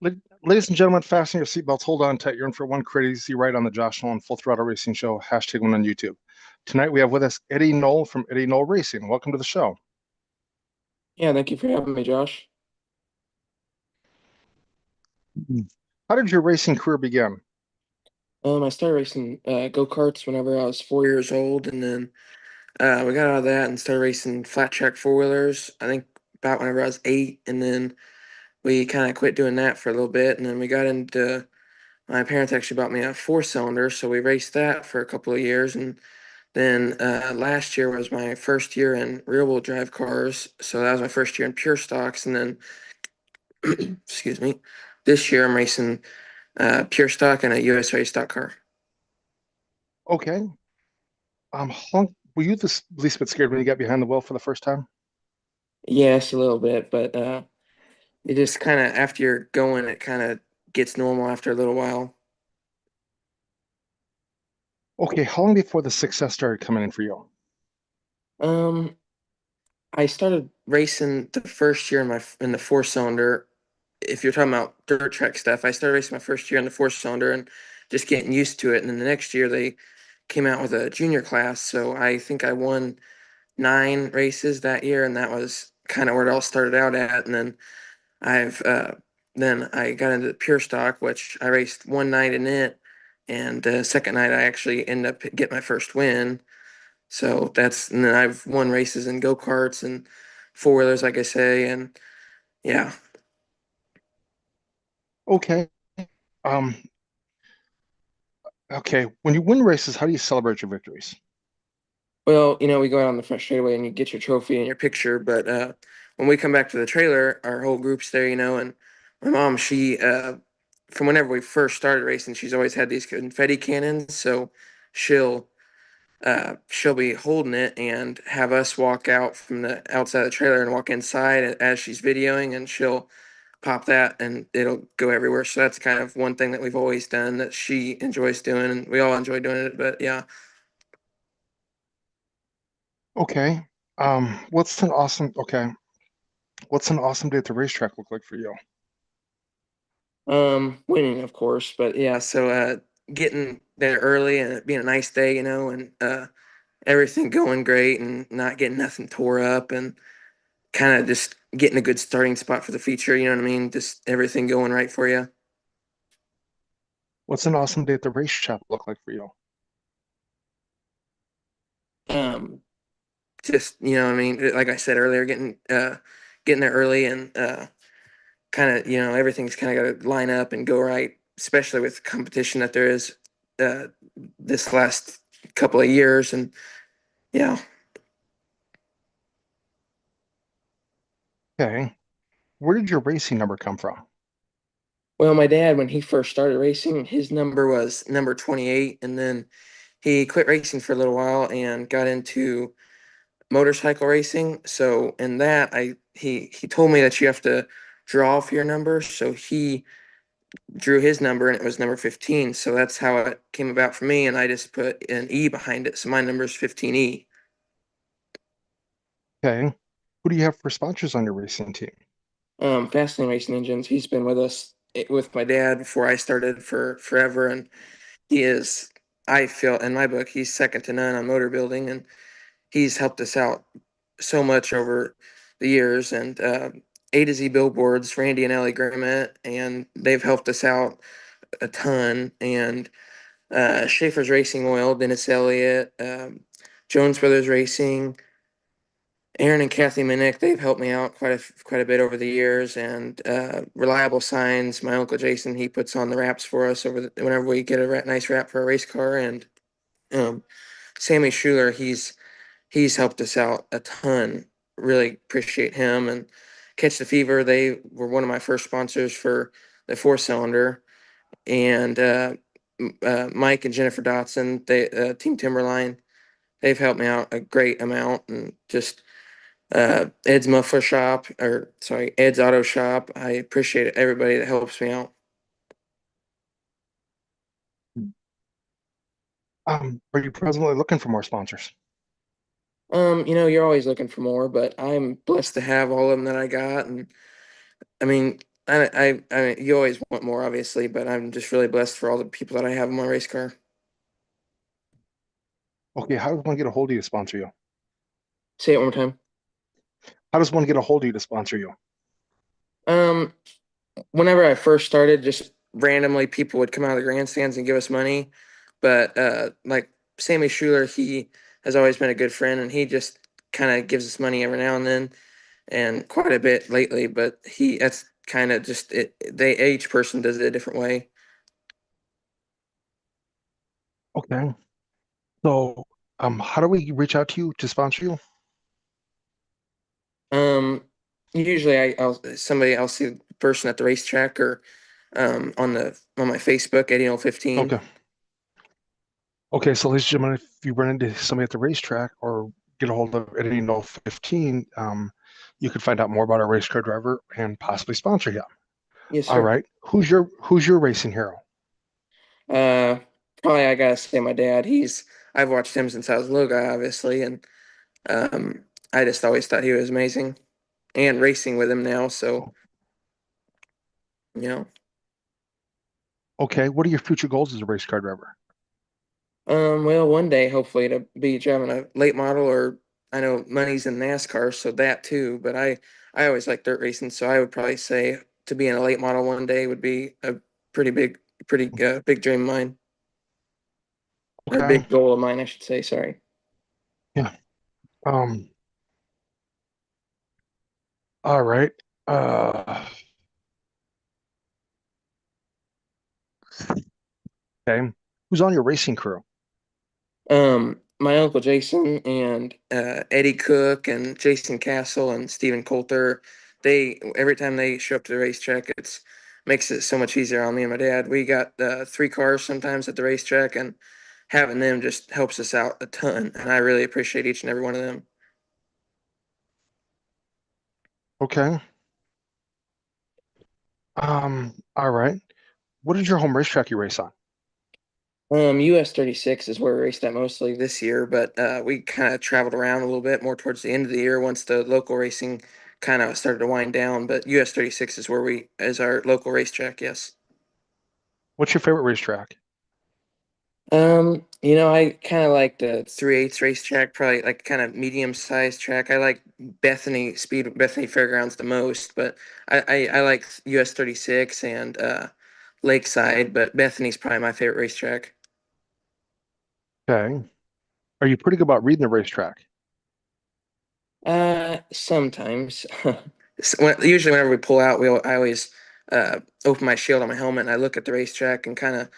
Ladies and gentlemen, fasten your seatbelts, hold on tight. You're in for one crazy ride on the Josh Nolan Full Throttle Racing Show, hashtag one on YouTube. Tonight we have with us Eddy Noll from Eddy Noll Racing. Welcome to the show. Yeah, thank you for having me, Josh. How did your racing career begin? I started racing go-karts whenever I was 4 years old, and then we got out of that and started racing flat track four-wheelers. I think about whenever I was 8, and then we kind of quit doing that for a little bit, and then we got into my parents actually bought me a four-cylinder, so we raced that for a couple of years, and then last year was my first year in rear-wheel drive cars, so that was my first year in pure stocks, and then excuse me, this year I'm racing pure stock and a USA stock car. Okay. Were you the least bit scared when you got behind the wheel for the first time? Yes, a little bit, but it just kind of after you're going, it kind of gets normal after a little while. Okay, how long before the success started coming in for you? Um, I started racing the first year in the four cylinder. If you're talking about dirt track stuff, I started racing my first year in the four cylinder and just getting used to it. And then the next year they came out with a junior class, so I think I won 9 races that year, and that was kind of where it all started out at. And I've then I got into the pure stock, which I raced one night in it, and the second night I actually ended up getting my first win. So and then I've won races in go karts and four wheelers, like I say, and yeah. Okay. Um, okay. When you win races, how do you celebrate your victories? Well, we go out on the front straightaway and you get your trophy and your picture, but when we come back to the trailer, our whole group's there, and my mom, she from whenever we first started racing, she's always had these confetti cannons, so she'll she'll be holding it and have us walk out from the outside of the trailer and walk inside as she's videoing, and she'll pop that and it'll go everywhere. So that's kind of one thing that we've always done that she enjoys doing, and we all enjoy doing it. But yeah, Okay. What's an awesome day at the racetrack look like for you? winning, of course, but yeah, so getting there early and it being a nice day, and everything going great and not getting nothing tore up and kind of just getting a good starting spot for the future. You know what I mean? Just everything going right for you. What's an awesome day at the racetrack look like for you? Um, just what I mean, like I said earlier, getting there early and kind of everything's kind of got to line up and go right, especially with competition that there is uh, this last couple of years, and yeah. Okay. Where did your racing number come from? Well, my dad, when he first started racing, his number was number 28, and then he quit racing for a little while and got into motorcycle racing. So in that, I he told me that you have to draw for your number. So he drew his number, and it was number 15. So that's how it came about for me, and I just put an E behind it. So my number is 15E. Okay. Who do you have for sponsors on your racing team? Fascinating Racing Engines. He's been with us with my dad before I started for forever, and he is. I feel in my book he's second to none on motor building, and he's helped us out so much over the years. And A to Z Billboards, Randy and Ellie Grimmett, and they've helped us out a ton. And Schaefer's Racing Oil, Dennis Elliott, Jones Brothers Racing, Aaron and Kathy Minnick, they've helped me out quite a bit over the years. And Reliable Signs, my uncle Jason, he puts on the wraps for us whenever we get a nice wrap for a race car. And um, Sammy Schuler, he's helped us out a ton. Really appreciate him. And Catch the Fever, they were one of my first sponsors for the four cylinder. And Mike and Jennifer Dotson, they Team Timberline, they've helped me out a great amount. And just Ed's Muffler Shop, or sorry, Ed's Auto Shop. I appreciate everybody that helps me out. Are you presently looking for more sponsors? You're always looking for more, but I'm blessed to have all of them that I got. And I mean, I mean, you always want more, obviously, but I'm just really blessed for all the people that I have in my race car. Okay, how does one get a hold of you to sponsor you? Say it one more time. How does one get a hold of you to sponsor you? Um, Whenever I first started, just randomly people would come out of the grandstands and give us money. But like Sammy Schuler, he has always been a good friend, and he just kind of gives us money every now and then, and quite a bit lately. But that's kind of just it. Each person does it a different way. Okay. So, how do we reach out to you to sponsor you? Um, Usually I'll see the person at the racetrack or on my Facebook, Eddy Noll 15. Okay. Okay, so ladies and gentlemen, if you run into somebody at the racetrack or get a hold of Eddy No 15, you can find out more about our race car driver and possibly sponsor him. Yes, All sir. right. Who's your racing hero? Uh, Probably I gotta say my dad. I've watched him since I was a little guy, obviously, and um, I just always thought he was amazing. And racing with him now, so you know. Okay, what are your future goals as a race car driver? Well, one day hopefully to be driving a late model, or I know money's in NASCAR, so that too. But I always like dirt racing, so I would probably say to be in a late model one day would be a pretty big, pretty big dream of mine, or Okay. big goal of mine, I should say. Sorry. Yeah. Um, all right. Uh, okay. Who's on your racing crew? My uncle Jason and Eddie Cook and Jason Castle and Stephen Coulter, they every time they show up to the racetrack, it's makes it so much easier on me and my dad. We got three cars sometimes at the racetrack, and having them just helps us out a ton. And I really appreciate each and every one of them. Okay. All right. What is your home racetrack you race on? US 36 is where we raced at mostly this year, but we kind of traveled around a little bit more towards the end of the year once the local racing kind of started to wind down. But US 36 is where we is our local racetrack. Yes. What's your favorite racetrack? I kind of like the 3/8 racetrack, probably like kind of medium sized track. I like Bethany Fairgrounds the most, but I like US 36 and Lakeside, but Bethany's probably my favorite racetrack. Okay. Are you pretty good about reading the racetrack? Sometimes. Usually whenever we pull out, I always open my shield on my helmet and I look at the racetrack and kind of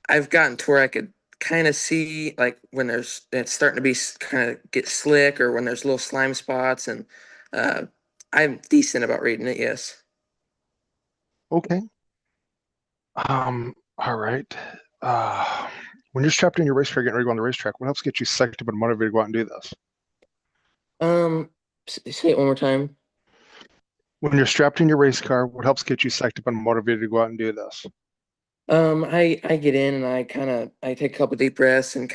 I've gotten to where I could kind of see like when it's starting to be kind of get slick or when there's little slime spots, and uh, I'm decent about reading it. Yes. Okay. All right. When you're strapped in your race car getting ready to go on the racetrack, what helps get you psyched up and motivated to go out and do this? Um, Say it one more time. When you're strapped in your race car, what helps get you psyched up and motivated to go out and do this? I get in and I take a couple deep breaths and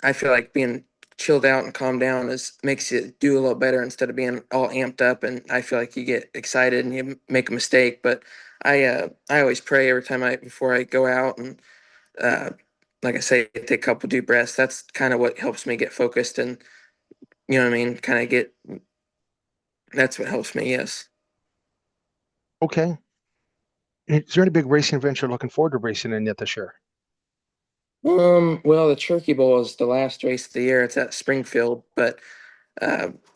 I feel like being chilled out and calmed down is makes you do a little better instead of being all amped up, and I feel like you get excited and you make a mistake. But I always pray every time I before I go out, and uh like I say, take a couple deep breaths. That's kind of what helps me get focused, and you know what I mean, kind of get that's what helps me. Yes. Okay. Is there any big racing events you're looking forward to racing in yet this year? Well, the Turkey Bowl is the last race of the year. It's at Springfield, but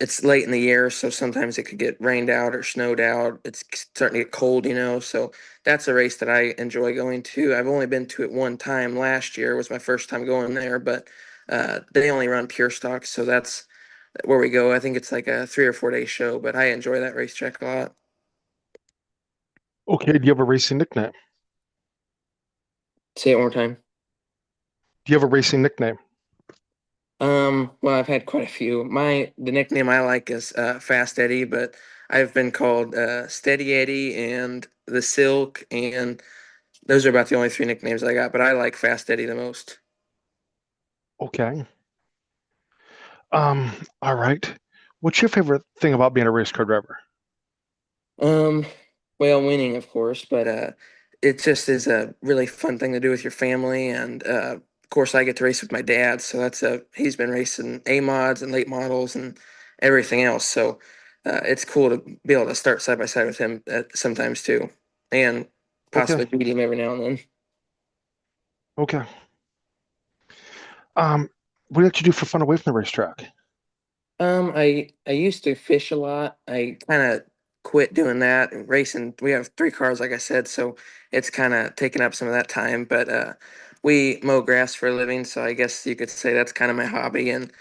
it's late in the year, so sometimes it could get rained out or snowed out. It's starting to get cold, so that's a race that I enjoy going to. I've only been to it one time. Last year was my first time going there, but they only run pure stock, so that's where we go. I think it's like a 3 or 4 day show, but I enjoy that racetrack a lot. Okay. Do you have a racing nickname? Say it one more time. Do you have a racing nickname? Well, I've had quite a few. The nickname I like is Fast Eddie, but I've been called Steady Eddie and the Silk, and those are about the only three nicknames I got. But I like Fast Eddie the most. Okay. All right. What's your favorite thing about being a race car driver? Um, Well, winning, of course, but it just is a really fun thing to do with your family. And of course, I get to race with my dad, so he's been racing A mods and late models and everything else. So it's cool to be able to start side by side with him sometimes too, and Okay. possibly beat him every now and then. Okay. What do you like to do for fun away from the racetrack? I used to fish a lot. I kind of quit doing that. Racing, we have three cars, like I said, so it's kind of taken up some of that time. But we mow grass for a living, so I guess you could say that's kind of my hobby. And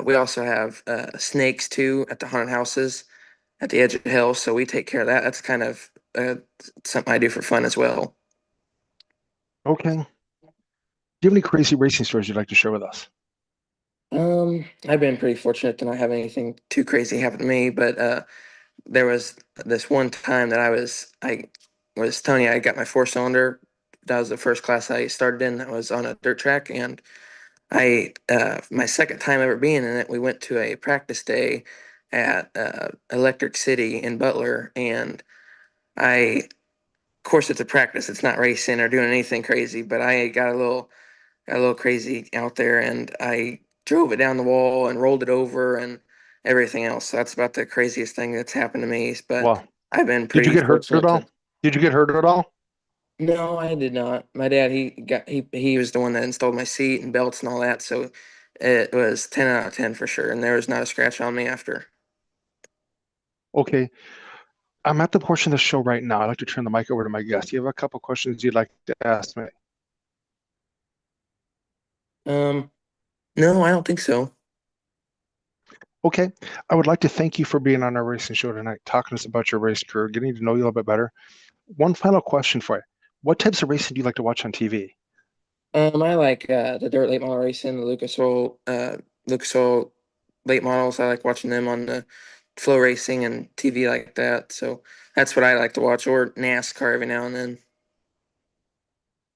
we also have snakes too at the haunted houses at the edge of the hill, so we take care of that. That's kind of something I do for fun as well. Okay. Do you have any crazy racing stories you'd like to share with us? I've been pretty fortunate to not have anything too crazy happen to me, but there was this one time that I was telling you I got my four cylinder. That was the first class I started in. That was on a dirt track, and I my second time ever being in it. We went to a practice day at Electric City in Butler, and of course, it's a practice. It's not racing or doing anything crazy, but I got a little crazy out there, and I drove it down the wall and rolled it over and everything else. So that's about the craziest thing that's happened to me. But Well, I've been did you pretty get hurt at fortunate all? to. Did you get hurt at all? No, I did not. My dad, he was the one that installed my seat and belts and all that. So it was 10 out of 10 for sure. And there was not a scratch on me after. Okay. I'm at the portion of the show right now. I'd like to turn the mic over to my guest. You have a couple questions you'd like to ask me? Um, no, I don't think so. Okay. I would like to thank you for being on our racing show tonight, talking to us about your race career, getting to know you a little bit better. One final question for you. What types of racing do you like to watch on TV? I like the dirt late model racing, the Lucas Oil late models. I like watching them on the flow racing and TV like that. So that's what I like to watch, or NASCAR every now and then.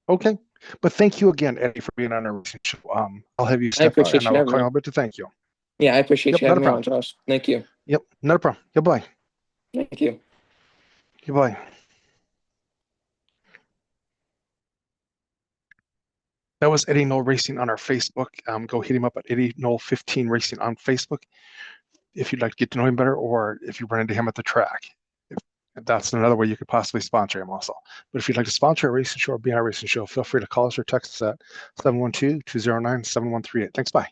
Okay. But thank you again, Eddie, for being on our racing show. I'll have you I step out and appreciate I you will having call you me. a bit to thank you. Yeah, I appreciate Yep, you not a having me on, problem. Josh. Thank you. Yep, not a problem. Goodbye. Thank you. Goodbye. That was Eddie Noll Racing on our Facebook. Go hit him up at Eddie Noll 15 Racing on Facebook if you'd like to get to know him better, or if you run into him at the track. If, that's another way you could possibly sponsor him also. But if you'd like to sponsor a racing show or be on a racing show, feel free to call us or text us at 712-209-7138. Thanks, bye.